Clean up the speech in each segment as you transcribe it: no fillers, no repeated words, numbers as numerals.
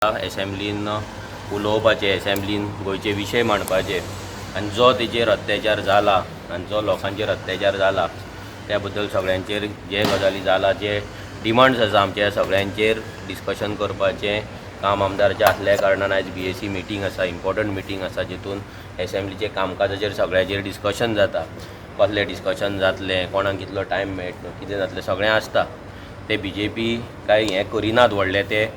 एसेंब्लीन उलोवपाचें, एसेंब्लीन गोंयचे विशय मांडपाचे आनी जो तेजेर अत्याचार जाला आनी जो लोकांचेर अत्याचार जाला त्या बद्दल सगळ्यांचेर जे गजाली जाला, जे डिमांड्स आसा आमच्या सगळ्यांचेर डिस्कशन करपाचें काम आमदाराचें आसल्या कारणान आयज BAC मिटींग आसा, इम्पॉर्टंट मिटींग आसा, जितून एसेंब्लीचे कामकाजाचेर सगळ्यांचेर डिस्कशन जाता. कसलें डिस्कशन जातलें, कोणाक कितलो टायम मेळटलो, कितें जातलें सगळें आसता. ते BJP कांय हें करिनात व्हडलें ते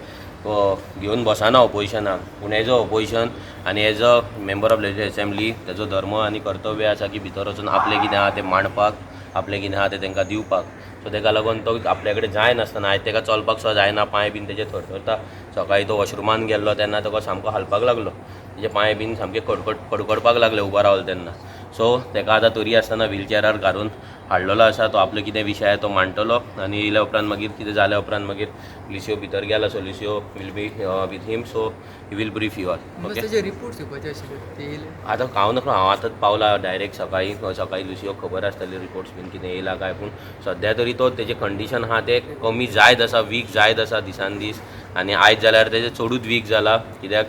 घेवन बसना ऑपोजिशनाक, पूण एज अ ऑपोजिशन आनी as a member of legislative assembly तेजो धर्म आनी कर्तव्य आसा की भितर वचून आपलें कितें आहा तें मांडपाक, आपलें कितें आहा तें तांकां दिवपाक. सो तेका लागून तो आपल्या कडेन जाय नासतना आयज तेका चलपाक सुद्दां जायना, पांय बीन तेजे थरथरता. सकाळीं तो वॉशरुमान गेल्लो तेन्ना ताका सामको हालपाक लागलो, तेजे पांय बीन सामके कडकडपाक लागले उबो रावलो तेन्ना. सो तेका आतां तरी आसतना व्हिलचॅरार घालून हाडलेलो आसा. तो आपलो कितें विशय तो मांडटलो आनी येयल्या उपरांत मागीर कितें जाल्या उपरांत मागीर लिसिओ भितर गेला. So Lucio will be with him, so he will brief you all. Okay, आतां हांव नकळो, हांव आतांच पावला डायरेक्ट सकाळीं लिसिओ खबर आसतली रिपोर्ट्स बीन कितें येयला काय, पूण सद्या तरी तो तेजें कंडिशन आहा तें कमी जायत आसा, वीक जायत आसा दिसान दीस. आनी आयज जाल्यार तेजें चडूच वीक जाला, कित्याक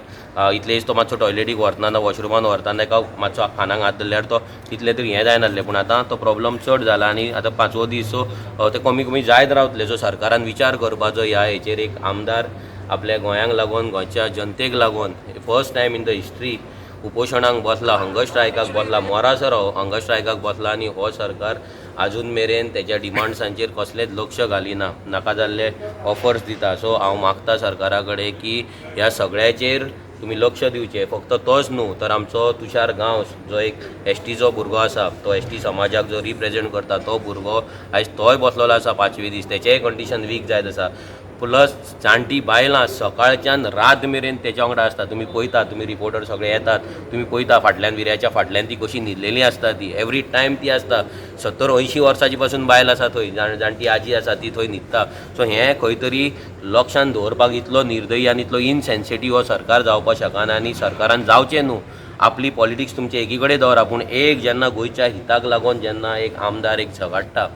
इतले दीस तो मातसो टॉयलेटीक व्हरतना, वॉशरुमान व्हरतना ताका मातसो खानाक हात धरल्यार तो तितलें तरी हें जायनासलें, पूण आतां तो प्रॉब्लम चड जाला आनी आतां 5वो दीस. सो ते कमी जायत रावतले. सो सरकारान विचार करपाचो ह्या हेचेर. एक आमदार आपल्या गोंयांक लागून, गोंयच्या जनतेक लागून first time in the history उपोशणाक बसला, हंगर स्ट्रायकाक बसला, मोरासर हंगर स्ट्रायकाक बसला आनी हो सरकार आजून मेरेन तेच्या डिमांड्सांचेर कसलेंच लक्ष घालिना, नाका जाल्ले ऑफर्स दिता. सो हांव मागता सरकारा कडेन की ह्या सगळ्याचेर तुमी लक्ष दिवचें. फक्त तोच न्हू तर आमचो तुषार गांवस जो एक STचो भुरगो आसा, तो ST समाजाक जो रिप्रेझेंट करता तो भुरगो आयज तोय बसलेलो आसा 5वे दीस, तेचेंय कंडिशन वीक जायत आसा. प्लस जाणटी बायलां सकाळच्यान रात मेरेन तेच्या वांगडा आसता. तुमी पळयता, तुमी रिपोर्टर सगळे येतात, तुमी पळयता फाटल्यान विर्याच्या फाटल्यान ती कशी न्हिदलेली आसता. ती एवरी टायम ती आसता. 70-80 वर्सांची पासून बायल आसा थंय, जाणटी आजी आसा ती थंय न्हिदता. सो हें खंय तरी लक्षांत दवरपाक इतलो निर्दयी आनी इतलो इनसेन्सिटीव हो सरकार जावपाक शकना. आनी सरकारान जावचें न्हू, आपली पॉलिटिक्स तुमचे एकी कडेन दवरा, पूण एक जेन्ना गोंयच्या हिताक लागून जेन्ना एक आमदार एक झगडटा,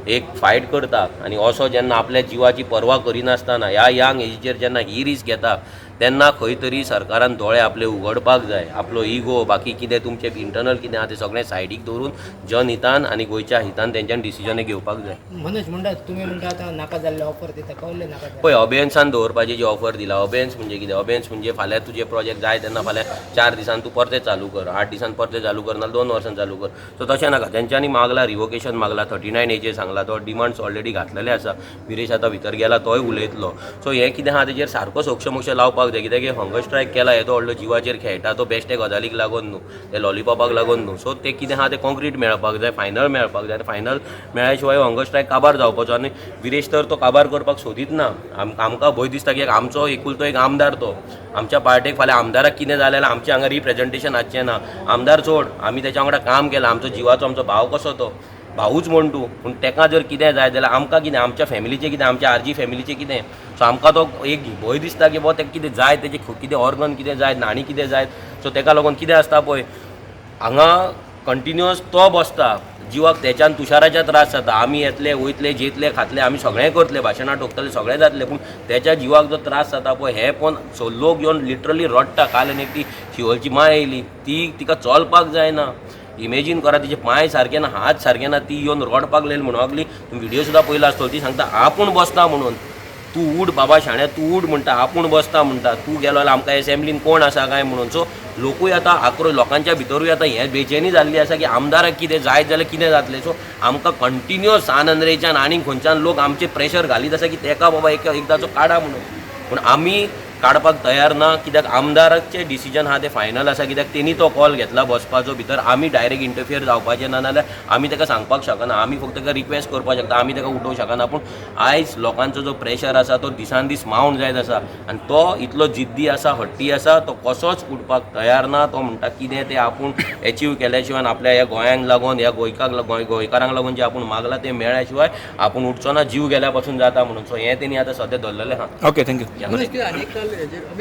एक फायट करता आनी असो जेन्ना आपल्या जिवाची पर्वा करिनासतना ह्या यंग एजीचेर जेन्ना ही रिस्क घेता, तेन्ना खंय तरी सरकारान दोळे आपले उगडपाक जाय. आपलो इगो, बाकी कितें तुमचें इंटरनल कितें आहा तें सगळें सायडीक दवरून जनहितान आनी गोंयच्या हितान तेंच्यान डिसिजन घेवपाक जाय. मनोज म्हणटा, तुमी म्हणटा आतां नाका जाल्ले ऑफर दिता, कळ्ळें नाका पळय, अबेन्सान दवरपाची जी ऑफर दिला, अबेन्स म्हणजे कितें? अबेन्स म्हणजे फाल्यां तुजे प्रोजेक्ट जाय तेन्ना फाल्यां 4 दिसान तूं परते चालू कर, 8 दिसान परते चालू कर, नाल्यार 2 वर्सान चालू कर. सो तशें नाका. तेंच्यांनी मागला रिवोकेशन मागला, 39 एजेर सांगला, तो डिमांड्स ऑलरेडी घातलेले आसा. विरेश आतां भितर गेला, तोय उलयतलो. सो हें कितें आहा तेजेर सारको सोक्ष लावपाक जाय, कित्याक हंगर स्ट्रायक केला हे तो व्हडलो जिवाचेर खेळटा, तो बेश्टे गजालीक लागून न्हू, ते लॉलिपॉपाक लागून न्हू. सो ते कितें आहा तें कॉन्क्रीट मेळपाक जाय, फायनल मेळपाक जाय. फायनल मेळ्ळ्या हंगर स्ट्रायक काबार जावपाचो. आनी विरेश तर तो काबार करपाक सोदीत ना. आमकां भंय दिसता की आमचो एकुलतो एक आमदार तो, आमच्या पार्टेक फाल्यां आमदाराक कितें जालें जाल्यार आमचें हांगा रिप्रेझेंटेशन आसचें ना. आमदार सोड, आमी तेच्या वांगडा काम केलां, आमचो जिवाचो आमचो भाव कसो तो, भाऊच म्हण तूं, पूण तेका जर कितें जाय जाल्यार आमकां कितें, आमच्या फॅमिलीचें कितें, आमच्या RG फॅमिलीचें कितें. सो आमकां तो एक भंय दिसता की तेका कितें जाय, तेजें कितें ऑर्गन कितें जाय, नाणी कितें जाय. सो तेका लागून कितें आसता पळय, हांगा कंटिन्युअस तो बसता, जिवाक तेच्यान तुषाराच्या त्रास जाता. आमी येतले, वयतले, जेतले, खातले, आमी सगळें करतले, भाशणां ठोकतले, सगळें जातलें, पूण तेच्या जिवाक जो त्रास जाता पळय हें पळोवन सो लोक येवन लिटरली रडटा. काल एक ती शिवोलची माय येयली, तिका चलपाक जायना. इमेजीन करा, तिचे पांय सारके ना, हात सारके ना, ती येवन रडपाक लागली. म्हणून लागली, तुम्ही व्हिडिओ सुद्दां पळयला आसतलो, ती सांगता आपूण बसता म्हणून. तूं उड बाबा शाण्या, तूं उड म्हणटा, आपूण बसता म्हणटा, तूं गेलो जाल्यार आमकां एसेंब्लीन कोण आसा काय म्हणून. सो लोकूय आतां आक्रोश, लोकांच्या भितरूय आतां हें बेचैनी जाल्ली आसा की आमदाराक कितें जायत जाल्यार कितें जातलें. सो आमकां कंटिन्युअस आनंदरेच्यान आनीक खंयच्यान लोक आमचेर प्रेशर घालीत आसा की तेका बाबा एकदाचो काडा म्हणून. पूण आमी काडपाक तयार ना, कित्याक आमदाराचें डिसिजन आहा तें फायनल आसा. कित्याक तेणी तो कॉल घेतला बसपाचो भितर. आमी डायरेक्ट इंटरफियर जावपाचें ना, नाल्यार आमी ताका सांगपाक शकना. आमी फक्त ताका रिक्वेस्ट करपाक शकता, आमी ताका उठोवंक शकना. पूण आयज लोकांचो जो प्रेशर आसा तो दिसान दीस मावंट जायत आसा आनी तो इतलो जिद्दी आसा, हट्टी आसा, तो कसोच उठपाक तयार ना. तो म्हणटा कितें तें आपूण एचीव केल्या शिवाय, आपल्या ह्या गोंयांक लागून, ह्या गोंयकारांक लागून जें आपूण मागलां तें मेळ्ळ्या शिवाय आपूण उठचो ना, जीव गेल्या पासून जाता म्हणून. सो हें तेणी आतां सद्या धरलेलें आहा. Okay, thank you.